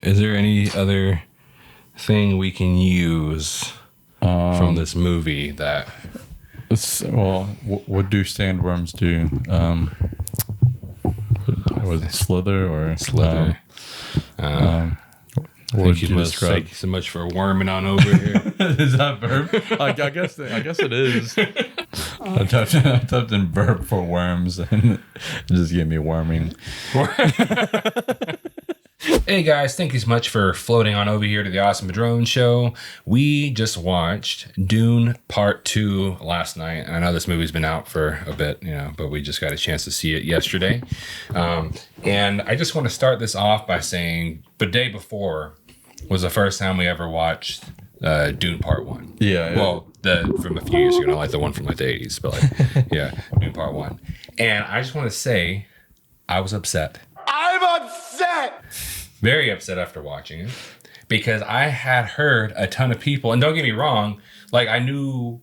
Is there any other thing we can use from this movie that... What do sandworms do? Was it slither or Slither? what would you describe? Thank you so much for worming on over here. Is that verb? I guess it is. I typed in verb for worms and it just gave me worming. Hey guys, thank you so much for floating on over here to the Awesome Drone Show. We just watched Dune Part 2 last night. And I know this movie's been out for a bit, but we just got a chance to see it yesterday. And I just want to start this off by saying the day before was the first time we ever watched Dune Part 1. Yeah. Well, from a few years ago, not like the one from like the 80s, but like, yeah, Dune Part 1. And I just want to say, I was upset. I'm upset! Very upset after watching it because I had heard a ton of people, and don't get me wrong, like I know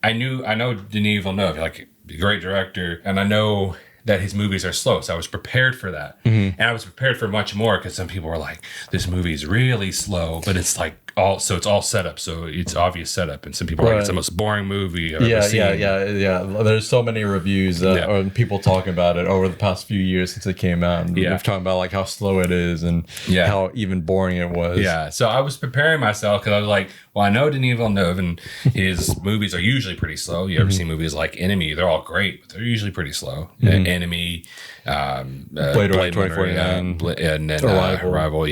Denis Villeneuve, like a great director, and I know that his movies are slow, so I was prepared for that. Mm-hmm. And I was prepared for much more because some people were like, this movie is really slow, but it's like it's all set up, so it's obvious setup. And some people are like, it's the most boring movie I've ever seen. Yeah. There's so many reviews or people talking about it over the past few years since it came out. And we're talking about like how slow it is and how even boring it was. Yeah, so I was preparing myself because I was like, well, I know Denis Villeneuve and his movies are usually pretty slow. You ever see movies like Enemy? They're all great, but they're usually pretty slow. Enemy, Blade Runner 2049, and then Arrival,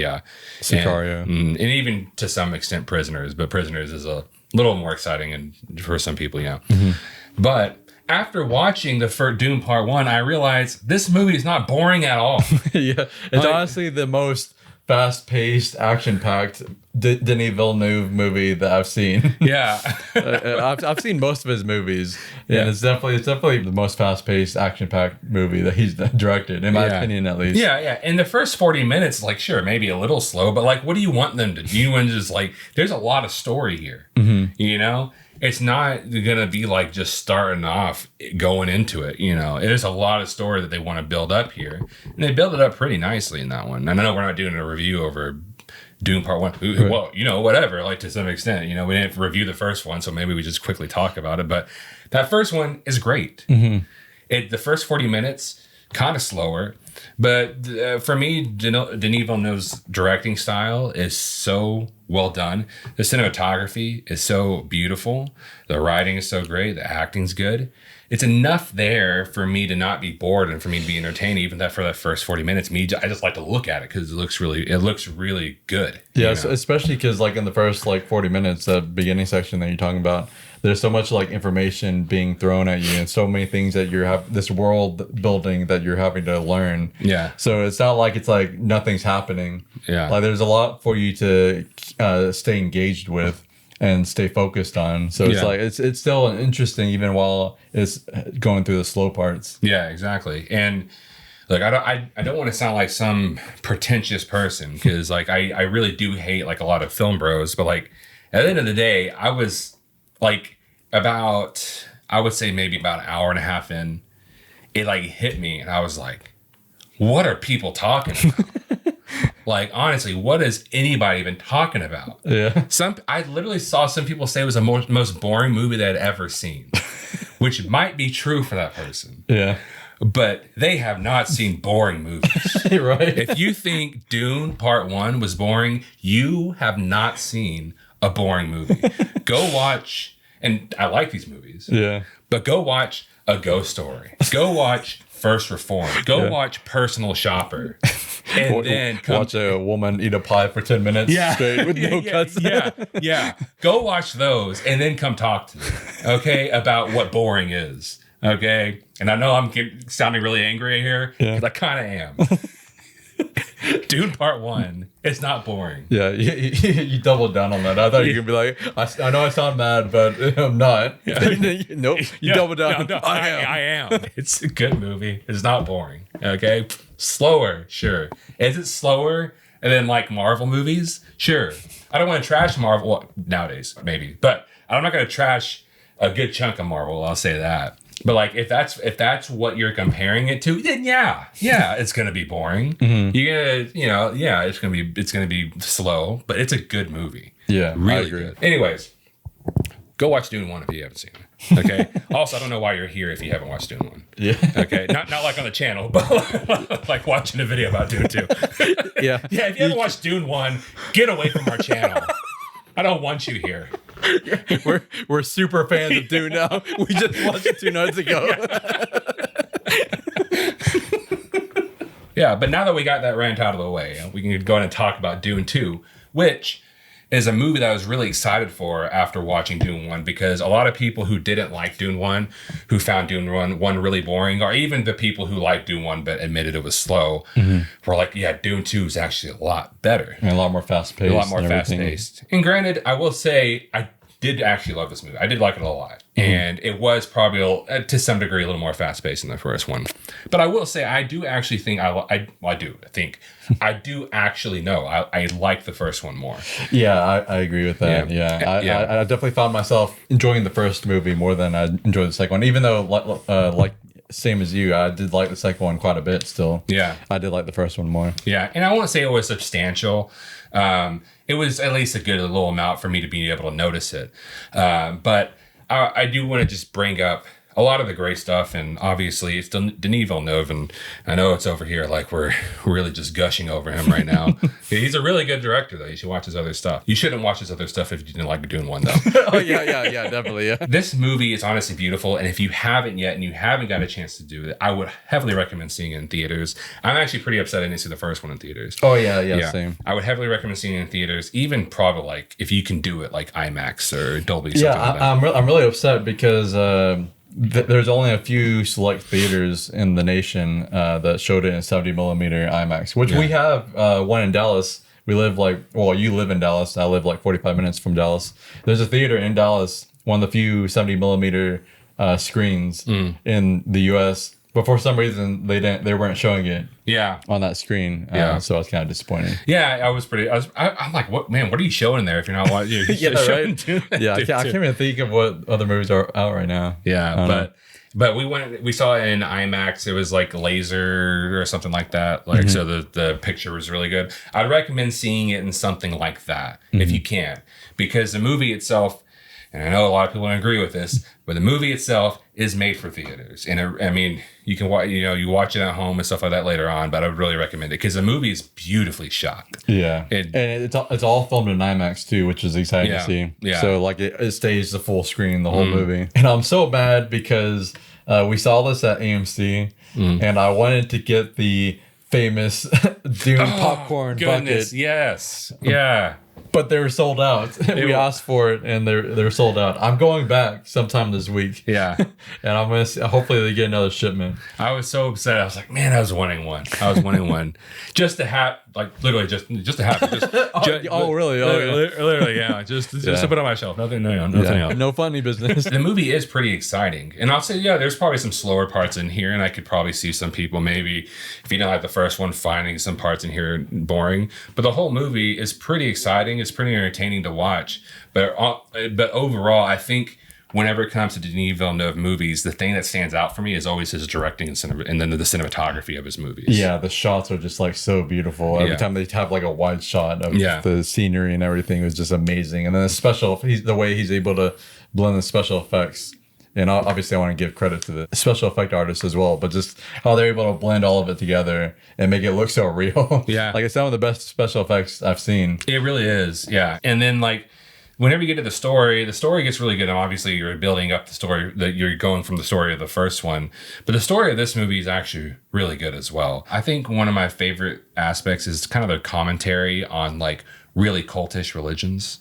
Sicario. And even to some extent Prisoners, but Prisoners is a little more exciting and for some people, But after watching the first Dune Part 1, I realized this movie is not boring at all. It's honestly the most fast-paced, action-packed Denis Villeneuve movie that I've seen. Yeah. I've seen most of his movies, and it's definitely the most fast-paced, action-packed movie that he's directed, in my opinion, at least. Yeah. In the first 40 minutes, like, sure, maybe a little slow, but like, what do you want them to do? You want to just like, there's a lot of story here, It's not going to be like just starting off going into it, There's a lot of story that they want to build up here. And they build it up pretty nicely in that one. And I know we're not doing a review over Dune Part 1. Right. Well, whatever, like to some extent. We didn't review the first one, so maybe we just quickly talk about it. But that first one is great. Mm-hmm. The first 40 minutes, kind of slower. But for me, Denis Villeneuve's directing style is so well done. The cinematography is so beautiful. The writing is so great. The acting's good. It's enough there for me to not be bored and for me to be entertained. Even that for that first 40 minutes, I just like to look at it because it looks really good. Yeah, especially because like in the first like 40 minutes, the beginning section that you're talking about, there's so much like information being thrown at you and so many things that this world building that you're having to learn. Yeah. So it's not like it's like nothing's happening. Yeah. Like there's a lot for you to stay engaged with and stay focused on. So it's like it's still interesting even while it's going through the slow parts. Yeah, exactly. And look, I don't want to sound like some pretentious person because like I really do hate like a lot of film bros, but like at the end of the day, I was like I would say maybe about an hour and a half in, it like hit me and I was like, what are people talking about? Like, honestly, what has anybody been talking about? Yeah. I literally saw some people say it was the most boring movie they had ever seen, which might be true for that person. Yeah. But they have not seen boring movies. Right. If you think Dune Part 1 was boring, you have not seen a boring movie. Go watch, and I like these movies. Yeah. But go watch A Ghost Story. Go watch First Reform. Go watch Personal Shopper. And then watch a woman eat a pie for 10 minutes straight with no cuts. Yeah. Go watch those and then come talk to me, okay, about what boring is, okay? And I know I'm sounding really angry here because I kind of am. Dune Part 1, it's not boring. Yeah, you doubled down on that. I thought you were going to be like, I know I sound mad, but I'm not. Nope, you doubled down. No, I am. It's a good movie. It's not boring, okay? Slower, sure. Is it slower than like Marvel movies? Sure. I don't want to trash Marvel nowadays, maybe. But I'm not going to trash a good chunk of Marvel, I'll say that. But like if that's what you're comparing it to, then yeah, it's gonna be boring. You're gonna, it's gonna be slow, but it's a good movie. Yeah, really I agree. good. Anyways, go watch Dune 1 if you haven't seen it. Okay. Also, I don't know why you're here if you haven't watched Dune 1. Yeah. Okay. Not like on the channel, but like watching a video about Dune 2. Yeah. Yeah. If you haven't watched Dune 1, get away from our channel. I don't want you here. We're super fans of Dune now. We just watched it 2 nights ago. Yeah, but now that we got that rant out of the way, we can go ahead and talk about Dune 2, which is a movie that I was really excited for after watching Dune 1, because a lot of people who didn't like Dune 1, who found Dune 1 really boring, or even the people who liked Dune 1 but admitted it was slow, were like, yeah, Dune 2 is actually a lot better. And a lot more fast-paced. A lot more fast-paced. And granted, I will say, I did actually love this movie. I did like it a lot. And it was probably, to some degree, a little more fast-paced than the first one. But I will say, I do actually think, I actually know I like the first one more. Yeah, I agree with that. Yeah. I definitely found myself enjoying the first movie more than I enjoyed the second one. Even though, like same as you, I did like the second one quite a bit still. Yeah. I did like the first one more. Yeah, and I won't say it was substantial. It was at least a good little amount for me to be able to notice it. But I do want to just bring up a lot of the great stuff, and obviously it's Denis Villeneuve, and I know it's over here like we're really just gushing over him right now. He's a really good director, though. You should watch his other stuff. You shouldn't watch his other stuff if you didn't like Dune 1, though. Oh, yeah, definitely, yeah. This movie is honestly beautiful, and if you haven't yet and you haven't got a chance to do it, I would heavily recommend seeing it in theaters. I'm actually pretty upset I didn't see the first one in theaters. Oh, yeah, same. I would heavily recommend seeing it in theaters, even probably like if you can do it like IMAX or Dolby. Something like that. I'm really upset because there's only a few select theaters in the nation that showed it in 70 millimeter IMAX, which we have one in Dallas. We live you live in Dallas. I live like 45 minutes from Dallas. There's a theater in Dallas, one of the few 70 millimeter screens in the U.S. But for some reason they weren't showing it. Yeah, on that screen. So I was kind of disappointed. Yeah, I'm like, what are you showing there if you're not watching? Yeah, right. Yeah, I can't even think of what other movies are out right now. Yeah, but we saw it in IMAX. It was like laser or something like that. Like so the picture was really good. I'd recommend seeing it in something like that if you can, because the movie itself. And I know a lot of people don't agree with this, but the movie itself is made for theaters. And I mean, you can watch, you watch it at home and stuff like that later on, but I would really recommend it because the movie is beautifully shot. Yeah. And it's all filmed in IMAX too, which is exciting to see. Yeah. So like it stays the full screen, the whole movie. And I'm so mad because we saw this at AMC and I wanted to get the famous Dune popcorn bucket. Yes. Yeah. But they were sold out. We asked for it, and they're sold out. I'm going back sometime this week. Yeah, and I'm gonna hopefully they get another shipment. I was so upset. I was like, man, I was wanting one. Just to have, like, literally just to have it. Really? Literally, yeah. Just to put on my shelf. Nothing else. No funny business. The movie is pretty exciting, and I'll say, there's probably some slower parts in here, and I could probably see some people maybe if you don't like the first one finding some parts in here boring. But the whole movie is pretty exciting. It's pretty entertaining to watch, but overall, I think whenever it comes to Denis Villeneuve movies, the thing that stands out for me is always his directing and then the cinematography of his movies. Yeah, the shots are just like so beautiful. Every time they have like a wide shot of the scenery and everything is just amazing. And then the way he's able to blend the special effects. And obviously, I want to give credit to the special effect artists as well, but just how they're able to blend all of it together and make it look so real. Yeah. Like, it's some of the best special effects I've seen. It really is, yeah. And then, like, whenever you get to the story gets really good. And obviously, you're building up the story, that you're going from the story of the first one. But the story of this movie is actually really good as well. I think one of my favorite aspects is kind of the commentary on, like, really cultish religions.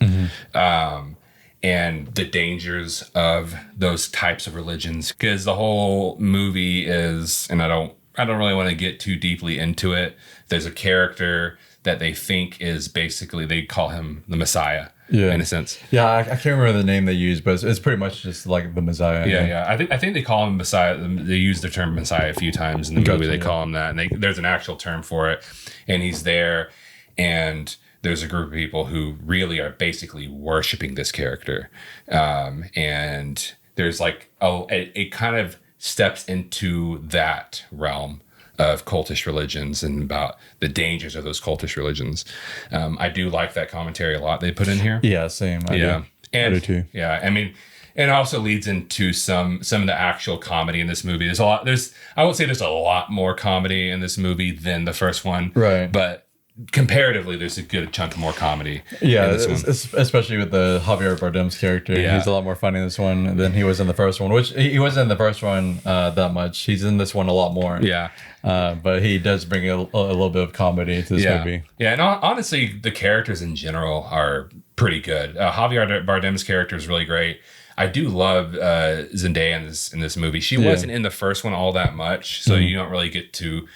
And the dangers of those types of religions, because the whole movie is, and I don't really want to get too deeply into it. There's a character that they think is basically, they call him the Messiah, in a sense. Yeah, I can't remember the name they use, but it's pretty much just like the Messiah. Yeah. I think they call him Messiah. They use the term Messiah a few times in the movie. They call him that, and there's an actual term for it. And he's there, and there's a group of people who really are basically worshiping this character. And there's like a kind of steps into that realm of cultish religions and about the dangers of those cultish religions. I do like that commentary a lot they put in here. Yeah, same. I do. And I do too. yeah, I mean, and it also leads into some of the actual comedy in this movie. I won't say there's a lot more comedy in this movie than the first one. Right. But comparatively, there's a good chunk more comedy. Yeah, especially with the Javier Bardem's character. Yeah. He's a lot more funny in this one than he was in the first one, which he wasn't in the first one that much. He's in this one a lot more. Yeah. But he does bring a little bit of comedy to this movie. Yeah, and honestly, the characters in general are pretty good. Javier Bardem's character is really great. I do love Zendaya in this movie. She wasn't in the first one all that much, so you don't really get to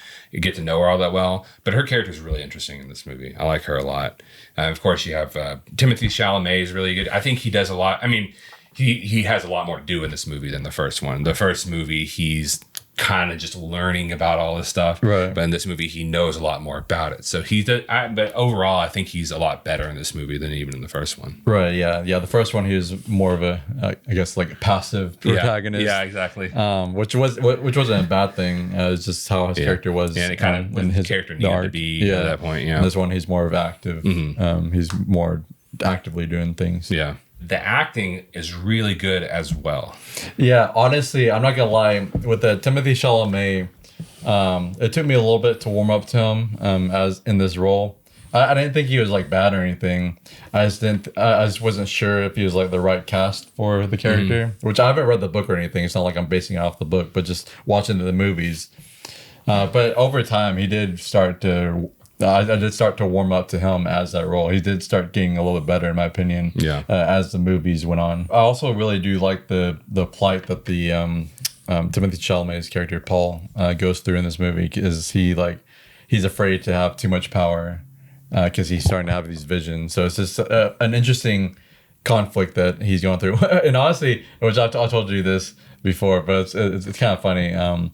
know her all that well. But her character is really interesting in this movie. I like her a lot. Of course, you have Timothée Chalamet is really good. I think he does a lot. I mean, he has a lot more to do in this movie than the first one. The first movie, he's kind of just learning about all this stuff, right? But in this movie, he knows a lot more about it. So but overall, I think he's a lot better in this movie than even in the first one. Right? Yeah. The first one, he was more of a, I guess, like a passive protagonist. Yeah, exactly. Which wasn't a bad thing. It's just how his character was. Yeah, and it kind of his character needed to be at that point. Yeah. And this one, he's more of active. Mm-hmm. He's more actively doing things. Yeah. The acting is really good as well. Yeah, honestly, I'm not gonna lie. With the Timothée Chalamet, it took me a little bit to warm up to him as in this role. I didn't think he was like bad or anything. I just wasn't sure if he was like the right cast for the character. Which I haven't read the book or anything. It's not like I'm basing it off the book, but just watching the movies. But over time, he did start to. I did start to warm up to him as that role. He did start getting a little bit better, in my opinion. Yeah. As the movies went on, I also really do like the plight that the Timothée Chalamet's character Paul goes through in this movie. Is he's afraid to have too much power because he's starting to have these visions. So it's just an interesting conflict that he's going through. And honestly, which I told you this before, but it's kind of funny.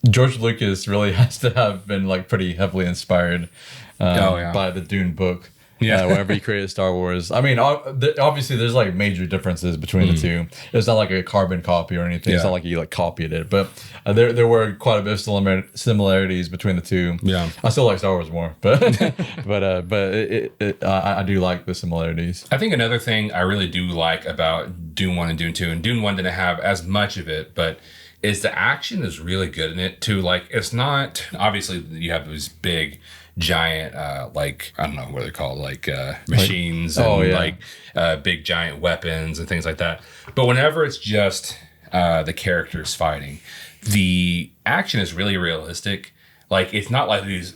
George Lucas really has to have been like pretty heavily inspired by the Dune book. Yeah, whenever he created Star Wars. I mean, obviously there's like major differences between the two. It's not like a carbon copy or anything. It's not like he like copied it, but there were quite a bit of similarities between the two. Yeah, I still like Star Wars more, but I do like the similarities. I think another thing I really do like about Dune 1 and Dune 2, and Dune 1 didn't have as much of it, but is the action is really good in it too. Like, it's not, obviously you have these big giant like, I don't know what they're called, like machines big giant weapons and things like that, but whenever it's just the characters fighting, the action is really realistic. Like, it's not like these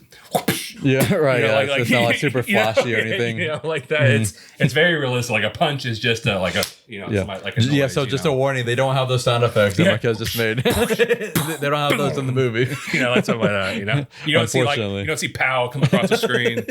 yeah, right. It's not like super flashy or anything. Like that. It's very realistic. Like, a punch is just like a noise, so just a warning, they don't have those sound effects that Marquez just made. They don't have those in the movie. That's what you don't see, like, you don't see pow come across the screen.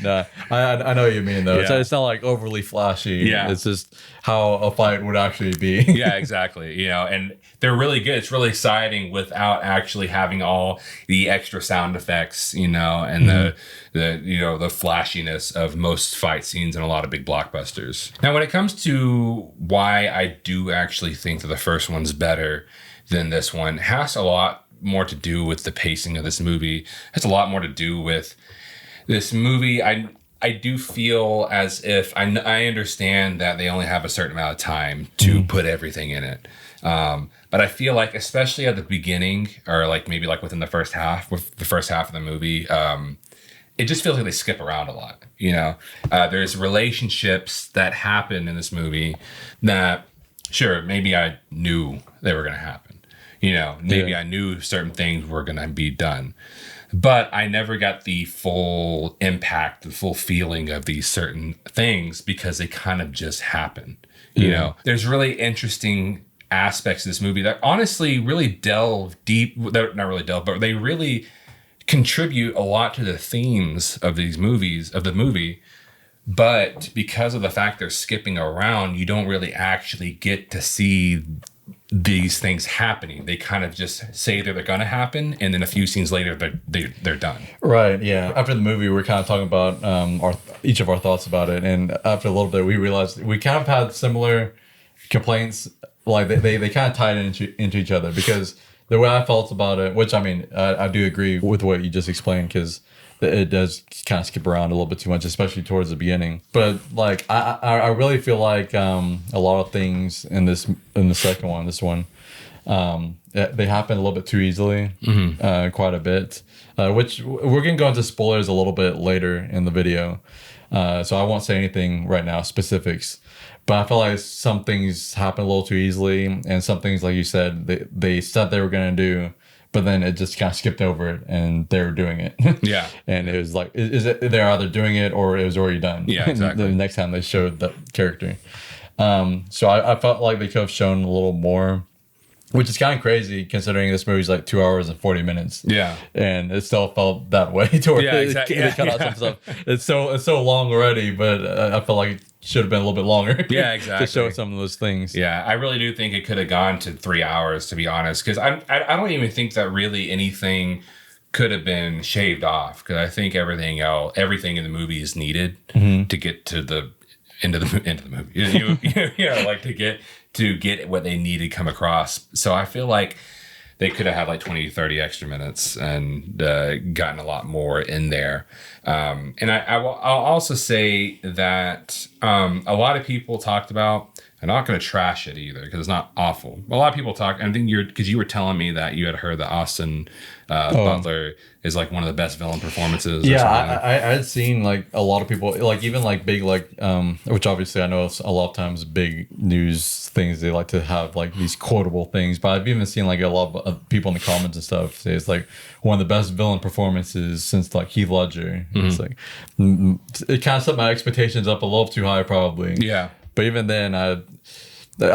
No, I know what you mean though. It's not like overly flashy. It's just how a fight would actually be. Yeah, exactly. And they're really good. It's really exciting without actually having all the extra sound effects, and the flashiness of most fight scenes in a lot of big blockbusters. Now, when it comes to why I do actually think that the first one's better than this one, it has a lot more to do with the pacing of this movie. It has a lot more to do with this movie. I do feel as if I understand that they only have a certain amount of time to put everything in it. But I feel like, especially at the beginning, or like maybe like within the first half of the movie, it just feels like they skip around a lot. There's relationships that happen in this movie that, sure, maybe I knew they were going to happen. Maybe I knew certain things were going to be done. But I never got the full impact, the full feeling of these certain things because they kind of just happen. There's really interesting aspects of this movie that honestly really delve deep. Not really delve, but they really contribute a lot to the themes of the movie. But because of the fact they're skipping around, you don't really actually get to see these things happening. They kind of just say that they're going to happen, and then a few scenes later they're done. Right. Yeah. After the movie, we were kind of talking about each of our thoughts about it, and after a little bit, we realized we kind of had similar complaints like they kind of tied into each other, because the way I felt about it, which I mean, I do agree with what you just explained, because it does kind of skip around a little bit too much, especially towards the beginning. But like, I really feel like a lot of things in the second one, they happen a little bit too easily, quite a bit. Which we're gonna go into spoilers a little bit later in the video, so I won't say anything right now, specifics. But I feel like some things happen a little too easily, and some things, like you said, they said they were gonna do, but then it just kind of skipped over it, and they were doing it. Yeah. And it was like, they're either doing it or it was already done. Yeah, exactly. The next time they showed the character. So I felt like they could have shown a little more, which is kind of crazy considering this movie's like 2 hours and 40 minutes. Yeah. And it still felt that way to where exactly. they cut out some stuff. It's so long already, but I felt like it should have been a little bit longer. Yeah, exactly. To show some of those things. Yeah, I really do think it could have gone to 3 hours, to be honest, because I don't even think that really anything could have been shaved off, because I think everything in the movie is needed to get to the end of the movie. You know, like to get what they needed come across. So I feel like they could have had like 20, 30 extra minutes and gotten a lot more in there. And I'll also say that a lot of people talked about, I'm not going to trash it either because it's not awful. A lot of people talk, I think because you were telling me that you had heard that Austin Butler is like one of the best villain performances. Yeah, I had seen like a lot of people, like even like big, like, which obviously I know a lot of times big news things, they like to have like these quotable things, but I've even seen like a lot of people in the comments and stuff say it's like one of the best villain performances since like Heath Ledger. It's like, it kind of set my expectations up a little too high probably. Yeah. But even then, I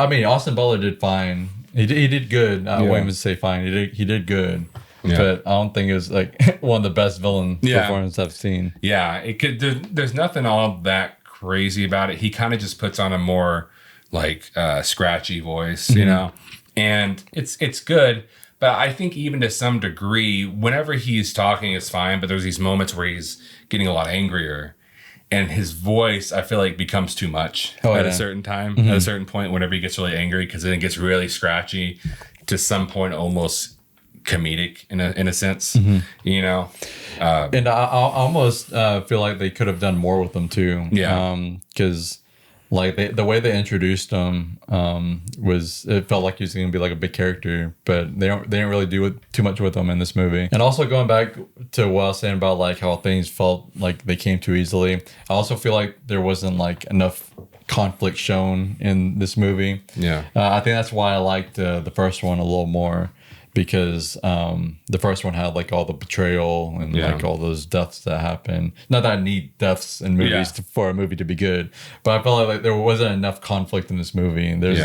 mean, Austin Butler did fine. He did good. I won't even say fine. He did good. Yeah. But I don't think it was like one of the best villain performances I've seen. Yeah, it could. There's nothing all that crazy about it. He kind of just puts on a more like scratchy voice, you know, and it's good. But I think even to some degree, whenever he's talking, it's fine. But there's these moments where he's getting a lot angrier. And his voice, I feel like, becomes too much at a certain time, at a certain point, whenever he gets really angry, because then it gets really scratchy, to some point almost comedic in a sense, you know. And I almost feel like they could have done more with them too. Yeah. Because like the way they introduced him it felt like he was going to be like a big character, but they didn't really do too much with him in this movie. And also going back to what I was saying about like how things felt like they came too easily, I also feel like there wasn't like enough conflict shown in this movie. Yeah. I think that's why I liked the first one a little more, because the first one had like all the betrayal and like all those deaths that happen. Not that I need deaths in movies for a movie to be good, but I felt like there wasn't enough conflict in this movie. And there's,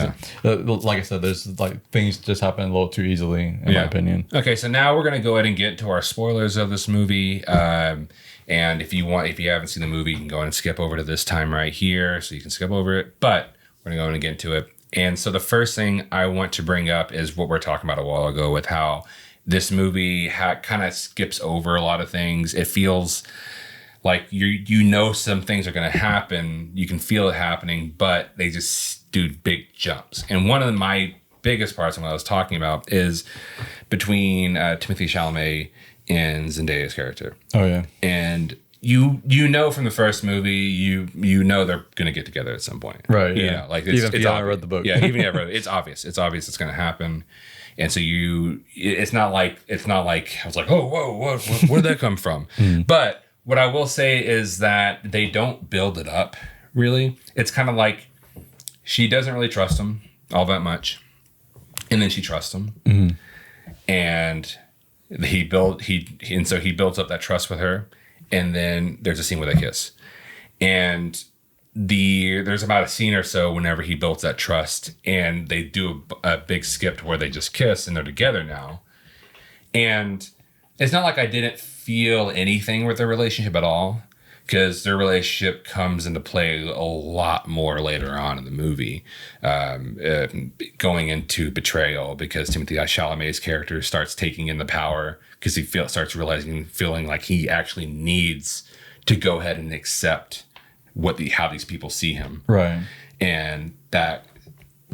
like I said, there's like things just happen a little too easily, in my opinion. Okay, so now we're gonna go ahead and get to our spoilers of this movie. And if you haven't seen the movie, you can go ahead and skip over to this time right here, so you can skip over it. But we're gonna go ahead and get into it. And so the first thing I want to bring up is what we're talking about a while ago with how this movie kind of skips over a lot of things. It feels like you know some things are going to happen. You can feel it happening, but they just do big jumps. And one of my biggest parts of what I was talking about is between Timothée Chalamet and Zendaya's character. Oh, yeah. And you know from the first movie, you know they're gonna get together at some point, right? You yeah, know, like even if you haven't read the book, yeah, even if you haven't read it, it's obvious it's gonna happen, and so it's not like I was like, oh, whoa, where'd that come from? But what I will say is that they don't build it up really. It's kind of like she doesn't really trust him all that much, and then she trusts him, and he builds up that trust with her. And then there's a scene where they kiss. And there's about a scene or so whenever he builds that trust, and they do a big skip to where they just kiss and they're together now. And it's not like I didn't feel anything with their relationship at all, because their relationship comes into play a lot more later on in the movie, going into betrayal, because Timothée Chalamet's character starts taking in the power, because he starts feeling like he actually needs to go ahead and accept how these people see him, right? And that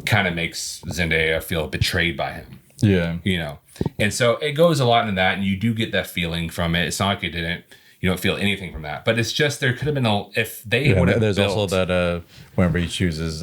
kind of makes Zendaya feel betrayed by him. Yeah. You know, and so it goes a lot into that, and you do get that feeling from it. It's not like you don't feel anything from that, but it's just there could have been if they would have. There's built, also that whenever he chooses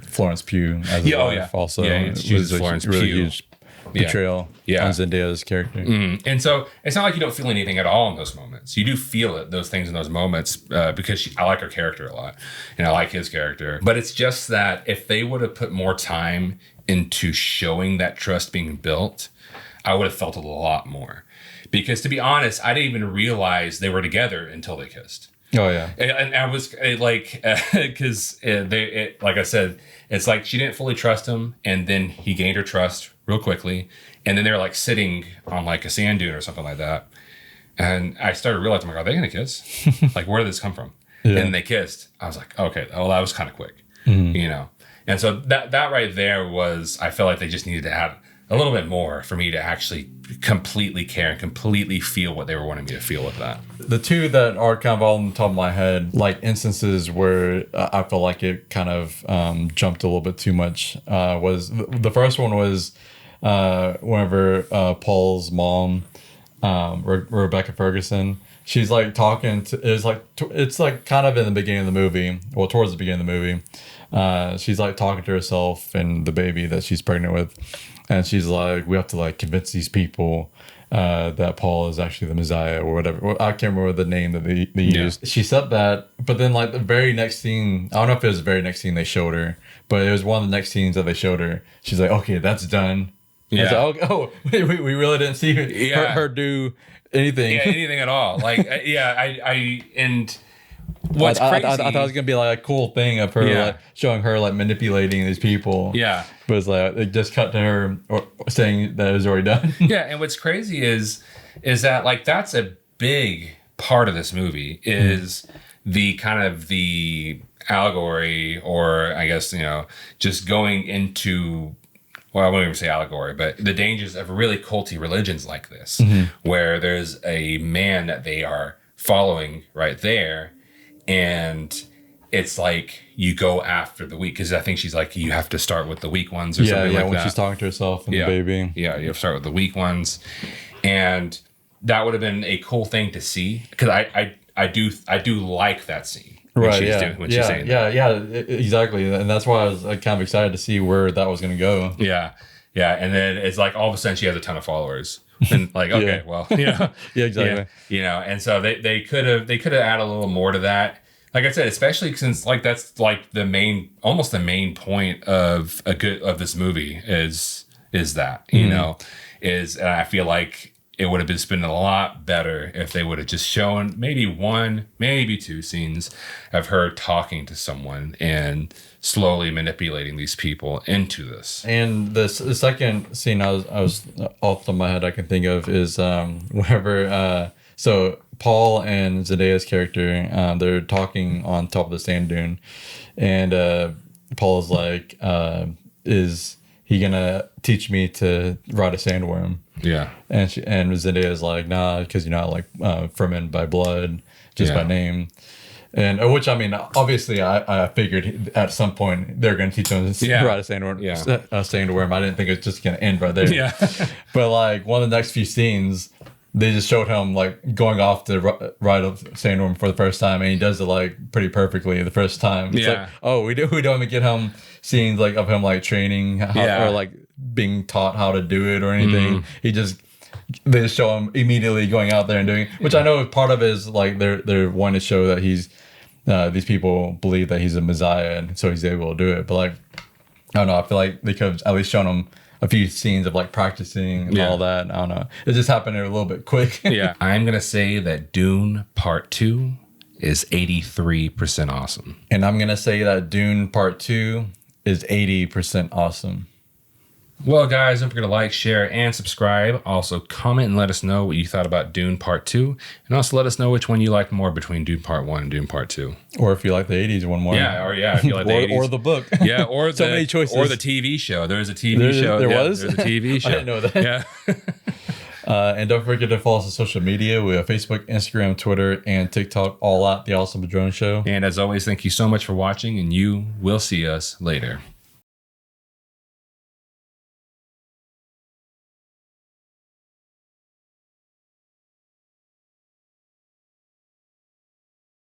Florence Pugh as his wife, also he chooses Florence really Pugh. huge betrayal on Zendaya's character. And so it's not like you don't feel anything at all in those moments. You do feel it, those things in those moments, because I like her character a lot, and I like his character. But it's just that if they would have put more time into showing that trust being built, I would have felt it a lot more. Because to be honest, I didn't even realize they were together until they kissed. Oh yeah, and I was like, because like I said, it's like she didn't fully trust him, and then he gained her trust real quickly, and then they were like sitting on like a sand dune or something like that, and I started realizing, like, are they gonna kiss? Like, where did this come from? Yeah. And they kissed. I was like, okay, well, that was kind of quick, you know. And so that right there was, I felt like they just needed to add a little bit more for me to actually completely care and completely feel what they were wanting me to feel with that. The two that are kind of on the top of my head, like instances where I feel like it kind of jumped a little bit too much, was the first one was whenever Paul's mom, Rebecca Ferguson, she's like talking to, it's like kind of in the beginning of the movie, well, towards the beginning of the movie, she's like talking to herself and the baby that she's pregnant with. And she's like, we have to like convince these people that Paul is actually the Messiah or whatever. Well, I can't remember the name that they used. She said that, but then like the very next scene, I don't know if it was the very next scene they showed her, but it was one of the next scenes that they showed her. She's like, okay, that's done. Yeah. Like, we really didn't see her do anything. Yeah, anything at all. Like, and what's crazy. I thought it was gonna be like a cool thing of her like showing her like manipulating these people. Yeah, but it's like it just cut to her saying that it was already done. Yeah, and what's crazy is that like that's a big part of this movie is the kind of the allegory, or I guess just going into. Well, I won't even say allegory, but the dangers of really culty religions like this, where there's a man that they are following right there, and it's like you go after the weak, because I think she's like, you have to start with the weak ones or something like that. Yeah, when she's talking to herself and the baby. Yeah, you have to start with the weak ones. And that would have been a cool thing to see, because I do like that scene. When she's saying that. Exactly. And that's why I was kind of excited to see where that was going to go. Yeah. Yeah. And then it's like all of a sudden she has a ton of followers. And like, okay, well, yeah, exactly. And so they could have added a little more to that. Like I said, especially since like that's like almost the main point of this movie is that, and I feel like it would have been a lot better if they would have just shown maybe one, maybe two scenes of her talking to someone and slowly manipulating these people into this. And the second scene I was off the top of my head I can think of is whenever so Paul and Zendaya's character, they're talking on top of the sand dune, and Paul's like, is he gonna teach me to ride a sandworm? Yeah. And Zendaya's like, nah, because you're not like fermented by blood, just by name. And which, I mean, obviously I figured at some point they're going to teach him to ride a sandworm. I didn't think it was just going to end right there. Yeah. But like one of the next few scenes, they just showed him like going off to ride a sandworm for the first time, and he does it like pretty perfectly the first time. It's like, oh, we don't even get him scenes like of him like training or like being taught how to do it or anything. They just show him immediately going out there and doing it, which I know part of it is like they're wanting to show that he's these people believe that he's a messiah, and so he's able to do it. But like, I don't know, I feel like they could have at least shown him a few scenes of like practicing and all that. I don't know, it just happened a little bit quick. Yeah, I'm gonna say that Dune Part 2 is 83% awesome, and I'm gonna say that Dune Part 2 is 80% awesome. Well, guys, don't forget to like, share, and subscribe. Also, comment and let us know what you thought about Dune Part 2. And also let us know which one you like more between Dune Part 1 and Dune Part 2. Or if you like the 80s one more. Yeah, if you like the 80s. Or the book. Yeah, or so many choices. Or the TV show. There's a TV show. There was? There's a TV show. I didn't know that. Yeah. And don't forget to follow us on social media. We have Facebook, Instagram, Twitter, and TikTok, all at The Awesome Padrone Show. And as always, thank you so much for watching, and you will see us later.